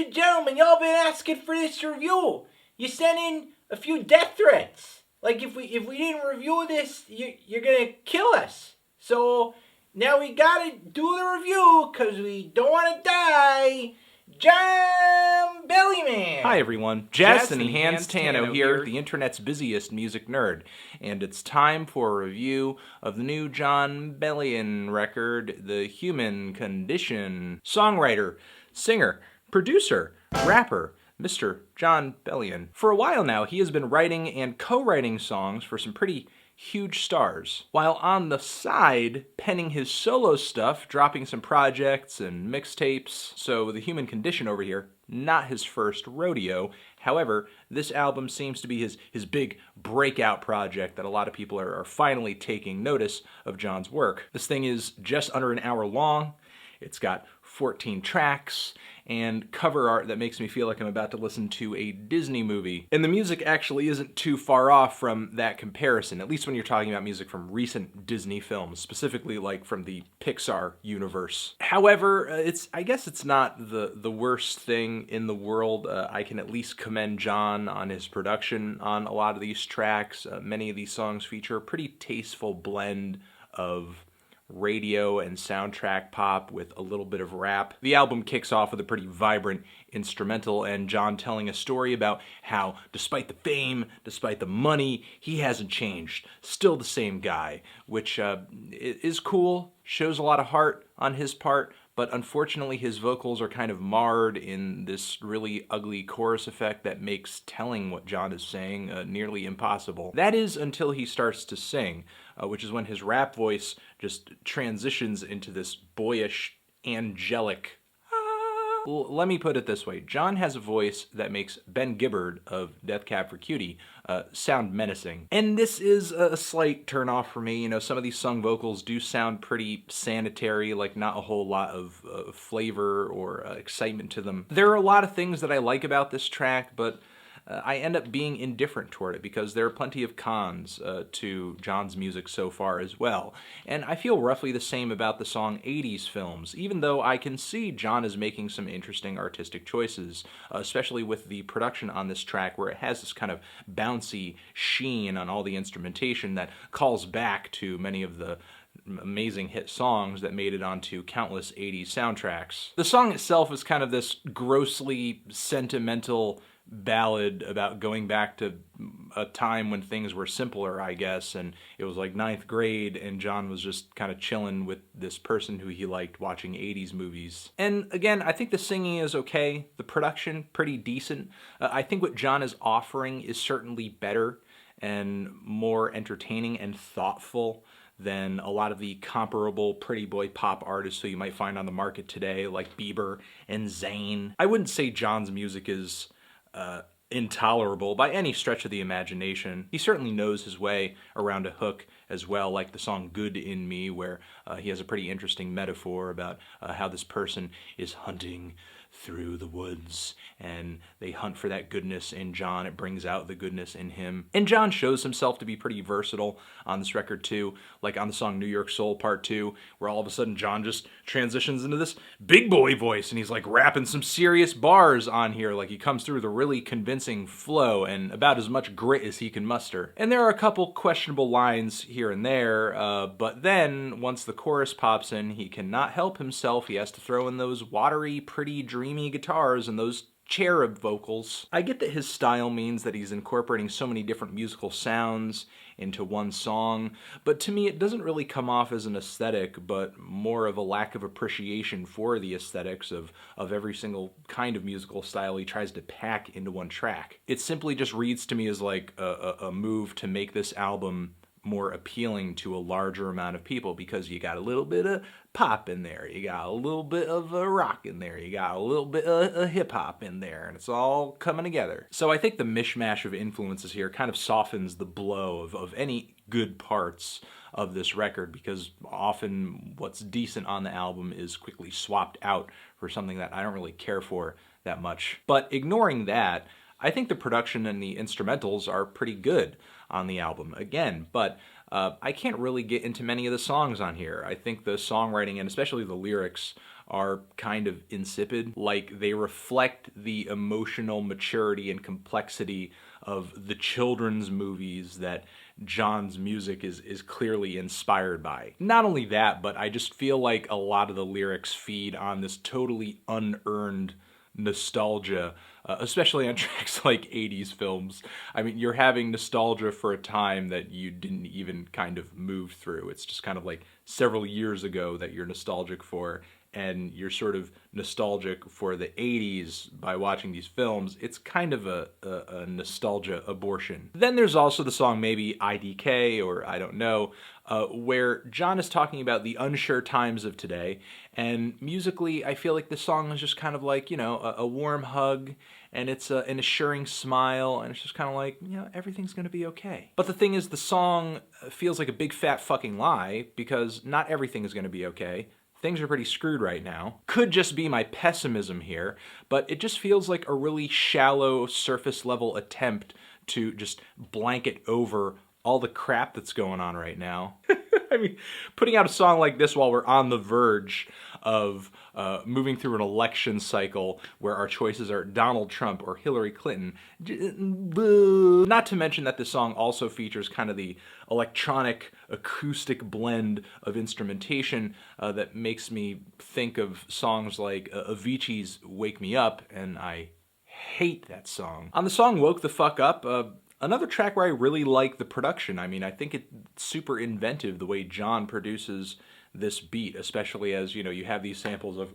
and gentlemen, y'all been asking for this review. You sent in a few death threats. Like if we didn't review this, you're gonna kill us. So now we gotta do the review because we don't want to die. Jon Bellion. Hi everyone, Justin Hands Tano here, the internet's busiest music nerd, and it's time for a review of the new Jon Bellion record, The Human Condition. Songwriter, singer, producer, rapper, Mr. Jon Bellion. For a while now, he has been writing and co-writing songs for some pretty huge stars, while on the side, penning his solo stuff, dropping some projects and mixtapes. So The Human Condition over here, not his first rodeo. However, this album seems to be his big breakout project that a lot of people are finally taking notice of Jon's work. This thing is just under an hour long. It's got 14 tracks and cover art that makes me feel like I'm about to listen to a Disney movie. And the music actually isn't too far off from that comparison, at least when you're talking about music from recent Disney films, specifically like from the Pixar universe. However, I guess it's not the worst thing in the world. I can at least commend Jon on his production on a lot of these tracks. Many of these songs feature a pretty tasteful blend of radio and soundtrack pop with a little bit of rap. The album kicks off with a pretty vibrant instrumental and Jon telling a story about how, despite the fame, despite the money, he hasn't changed. Still the same guy, which is cool, shows a lot of heart on his part, but unfortunately his vocals are kind of marred in this really ugly chorus effect that makes telling what Jon is saying nearly impossible. That is until he starts to sing, which is when his rap voice just transitions into this boyish, angelic. Let me put it this way. Jon has a voice that makes Ben Gibbard of Death Cab for Cutie sound menacing. And this is a slight turnoff for me. You know, some of these sung vocals do sound pretty sanitary, like not a whole lot of flavor or excitement to them. There are a lot of things that I like about this track, but I end up being indifferent toward it because there are plenty of cons to Jon's music so far as well. And I feel roughly the same about the song 80s Films, even though I can see Jon is making some interesting artistic choices, especially with the production on this track where it has this kind of bouncy sheen on all the instrumentation that calls back to many of the amazing hit songs that made it onto countless 80s soundtracks. The song itself is kind of this grossly sentimental ballad about going back to a time when things were simpler, I guess, and it was like 9th grade and Jon was just kind of chilling with this person who he liked watching 80s movies. And again, I think the singing is okay, the production pretty decent. I think what Jon is offering is certainly better and more entertaining and thoughtful than a lot of the comparable pretty boy pop artists who you might find on the market today, like Bieber and Zayn. I wouldn't say Jon's music is intolerable by any stretch of the imagination. He certainly knows his way around a hook as well, like the song Good in Me, where he has a pretty interesting metaphor about how this person is hunting through the woods and they hunt for that goodness in Jon. It brings out the goodness in him. And Jon shows himself to be pretty versatile on this record too, like on the song New York Soul Part 2, where all of a sudden Jon just transitions into this big boy voice and he's like rapping some serious bars on here, like he comes through with a really convincing flow and about as much grit as he can muster. And there are a couple questionable lines here and there, but then once the chorus pops in, he cannot help himself. He has to throw in those watery, pretty, dreamy guitars and those cherub vocals. I get that his style means that he's incorporating so many different musical sounds into one song, but to me it doesn't really come off as an aesthetic, but more of a lack of appreciation for the aesthetics of every single kind of musical style he tries to pack into one track. It simply just reads to me as like a move to make this album more appealing to a larger amount of people because you got a little bit of pop in there, you got a little bit of rock in there, you got a little bit of hip-hop in there, and it's all coming together. So I think the mishmash of influences here kind of softens the blow of any good parts of this record, because often what's decent on the album is quickly swapped out for something that I don't really care for that much. But ignoring that, I think the production and the instrumentals are pretty good on the album, again, but I can't really get into many of the songs on here. I think the songwriting and especially the lyrics are kind of insipid. Like, they reflect the emotional maturity and complexity of the children's movies that Jon's music is clearly inspired by. Not only that, but I just feel like a lot of the lyrics feed on this totally unearned nostalgia, especially on tracks like 80s films. I mean, you're having nostalgia for a time that you didn't even kind of move through. It's just kind of like several years ago that you're nostalgic for, and you're sort of nostalgic for the 80s by watching these films. It's kind of a nostalgia abortion. Then there's also the song maybe IDK, or I don't know, where Jon is talking about the unsure times of today, and musically I feel like the song is just kind of like, you know, a warm hug, and it's an assuring smile, and it's just kind of like, you know, everything's gonna be okay. But the thing is, the song feels like a big fat fucking lie, because not everything is gonna be okay. Things are pretty screwed right now. Could just be my pessimism here, but it just feels like a really shallow, surface level attempt to just blanket over all the crap that's going on right now. I mean, putting out a song like this while we're on the verge of moving through an election cycle where our choices are Donald Trump or Hillary Clinton. Not to mention that this song also features kind of the electronic acoustic blend of instrumentation that makes me think of songs like Avicii's Wake Me Up, and I hate that song. On the song Woke the Fuck Up, another track where I really like the production. I mean, I think it's super inventive the way Jon produces this beat, especially as, you know, you have these samples of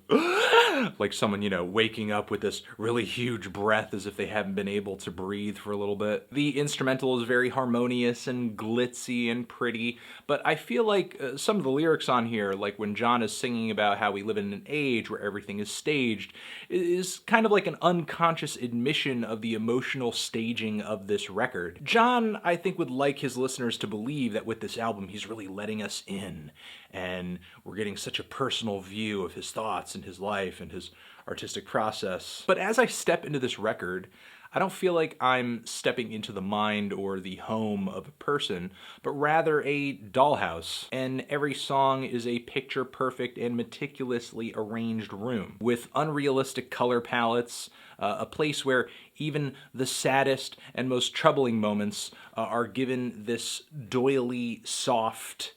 like someone, you know, waking up with this really huge breath as if they haven't been able to breathe for a little bit. The instrumental is very harmonious and glitzy and pretty, but I feel like some of the lyrics on here, like when Jon is singing about how we live in an age where everything is staged, is kind of like an unconscious admission of the emotional staging of this record. Jon, I think, would like his listeners to believe that with this album he's really letting us in, and we're getting such a personal view of his thoughts and his life and his artistic process. But as I step into this record, I don't feel like I'm stepping into the mind or the home of a person, but rather a dollhouse. And every song is a picture-perfect and meticulously arranged room with unrealistic color palettes, a place where even the saddest and most troubling moments are given this doily, soft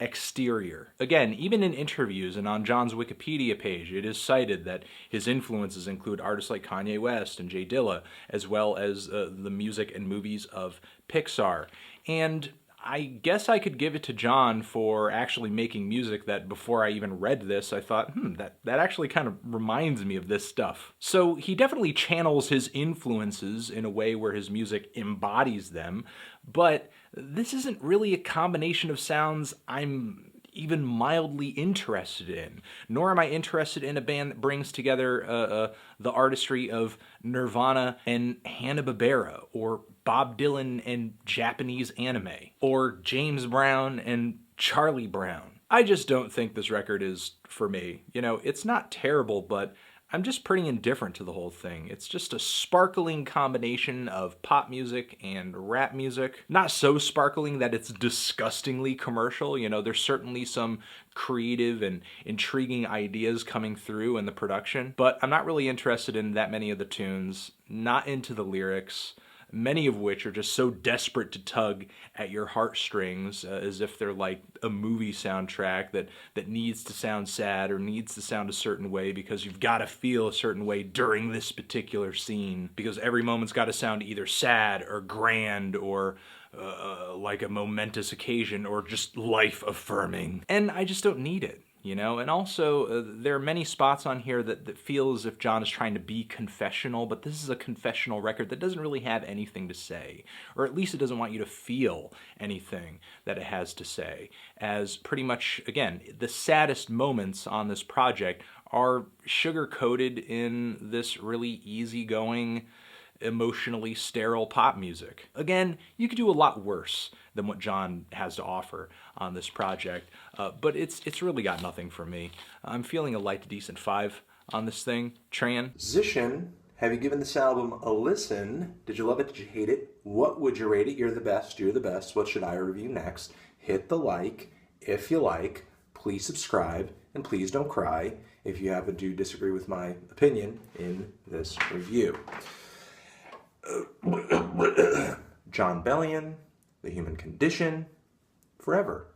exterior. Again, even in interviews and on Jon's Wikipedia page, it is cited that his influences include artists like Kanye West and Jay Dilla, as well as the music and movies of Pixar. And I guess I could give it to Jon for actually making music that before I even read this, I thought, that actually kind of reminds me of this stuff. So he definitely channels his influences in a way where his music embodies them, but this isn't really a combination of sounds I'm even mildly interested in, nor am I interested in a band that brings together the artistry of Nirvana and Hanna-Barbera, or Bob Dylan and Japanese anime, or James Brown and Charlie Brown. I just don't think this record is for me. You know, it's not terrible, but I'm just pretty indifferent to the whole thing. It's just a sparkling combination of pop music and rap music. Not so sparkling that it's disgustingly commercial. You know, there's certainly some creative and intriguing ideas coming through in the production, but I'm not really interested in that many of the tunes, not into the lyrics, many of which are just so desperate to tug at your heartstrings, as if they're like a movie soundtrack that needs to sound sad or needs to sound a certain way because you've got to feel a certain way during this particular scene, because every moment's got to sound either sad or grand or like a momentous occasion or just life-affirming. And I just don't need it. You know, and also there are many spots on here that feel as if Jon is trying to be confessional, but this is a confessional record that doesn't really have anything to say, or at least it doesn't want you to feel anything that it has to say, as pretty much, again, the saddest moments on this project are sugar-coated in this really easygoing, emotionally sterile pop music. Again, you could do a lot worse than what Jon has to offer on this project, but it's really got nothing for me. I'm feeling a light to decent 5 on this thing. Transition. Have you given this album a listen? Did you love it? Did you hate it? What would you rate it? You're the best. You're the best. What should I review next? Hit the like if you like. please subscribe, and please don't cry if you happen to disagree with my opinion in this review. Jon Bellion, The Human Condition, forever.